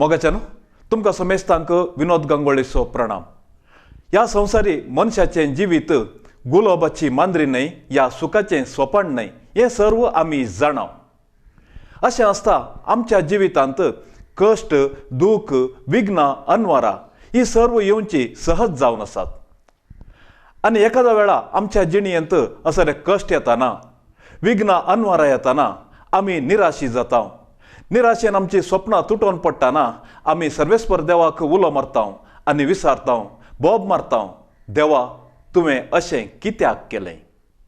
मोगाच्यानो तुमकां समेस्तांक विनोद गंगोळेचो प्रणाम। ह्या संवसारी मनशाचें जिवीत गुलाबाची मांद्री न्हय या सुखाचें स्वपन न्हय हें सर्व आमी जाणाव। अशें आसता आमच्या जिवितांत कश्ट दूख विघ्नां अनवरां ही सर्व येवची सहज जावन आसात। आनी एखाद्या वेळा आमच्या जिणयेंत असले कश्ट येताना विघ्नां अनवरां येताना आमी निराशी जाता। निराशेन आमची स्वप्नां तुटोवन पडटाना आमी सर्वेस्पर देवाक उलो मारता आनी विचारता, बोब मारता, देवा तुवें अशें कित्याक केलें?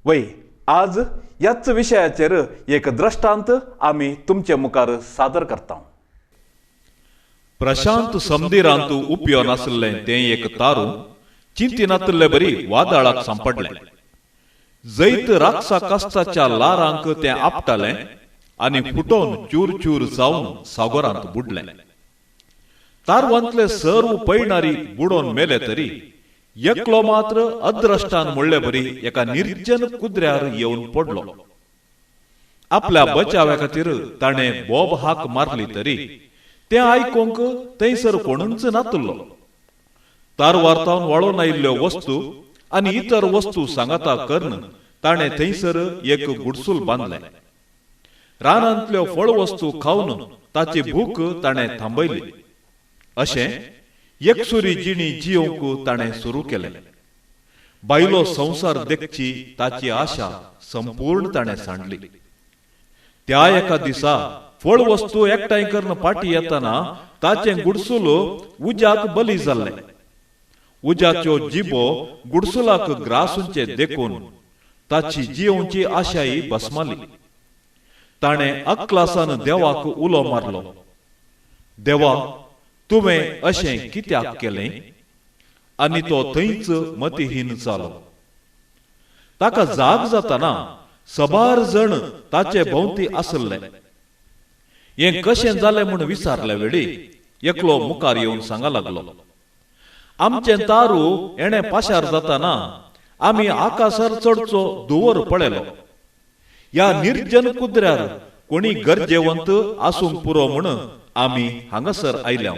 वय आज ह्याच विशयाचेर एक दृश्टांत आमी तुमचे मुखार सादर करता। प्रशांत समंदिरांत उपयो नासलें तें एक तारू चिंतिनातले बरी वादळाक सांपडलें। जैत राक्षसा कास्ताच्या लारांक तें आपटालें आनी फुटोवन चूर चूर जावन सागरांत बुडलें। तारवांतले सर्व पैणारी बुडोवन मेले तरी एकलो मात्र अद्रश्टान म्हणले बरी एका निर्जन कुद्र्यार येवन पडलो। आपल्या बचाव्या खातीर ताणें बोब हाक मारली तरी तें आयकूंक थंयसर कोणूच नातलो। तारवार्तावन वळोवन आयिल्ल्यो वस्तू आनी इतर वस्तू सांगाता करून ताणें थंयसर एक गुडसूल बांदलें। रानांतल्यो फळ वस्तू खावन ताची भूक ताणें थांबयली। अशें एकसुरी जिणी जियोवंक ताणें सुरू केलें। बायलो संवसार देखची ताची आशा संपूर्ण ताणें सांडली। त्या एका दिसा फळ वस्तू एकठांय करून पाटी येताना ताचें गुडसूल उज्याक बली जाल्लें। उज्याच्यो जिबो गुडसुलाक ग्रासूंचे देखून ताची जियोवची आशाय भस्माली। ताणें अक्लासान देवाक उलो मारलो, देवा तुवें अशें कित्याक केलें? आनी तो थंयच मतिहीन जालो। ताका जाग जाताना सबार जण ताचे भोंवती आसले। हें कशें जालें म्हूण विचारले वेळी एकलो मुखार येवन सांगा लागलो, आमचें तारू एणे पाशार जाताना आमी आकाशार चडचो धुंवर पळयलो। ह्या निर्जन कुद्र्यार कोणी गरजेवंत आसूंक पुरो म्हूण आमी हांगासर आयल्या।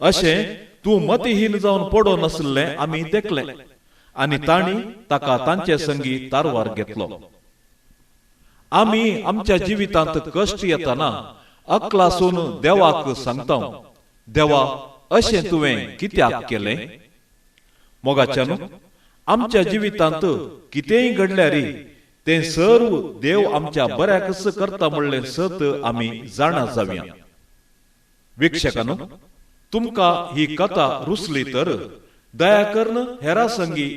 अशें तूं मतिहीन जावन पडो नासलें आमी देखलें। आनी तांणी ताका तांचे संगी तारवार घेतलो। आमी आमच्या जिवितांत कश्ट येताना अक्लासून देवाक सांगता, देवा अशें तुवें कित्याक केलें? मोगाच्यानो आमच्या जिवितांत कितेंय घडल्यार तें सर्व देव आमच्या बऱ्याकच करता म्हणलें सत आमी जाणा जावया। वीक्षकांनो, तुमकां ही कथा रुचली तर दया करून हेरां संगी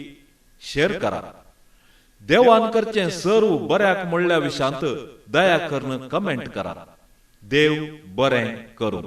शेअर करा। देवान करचें सर्व बऱ्याक म्हणल्या विशांत दया करून कमेंट करा। देव बरें करूं।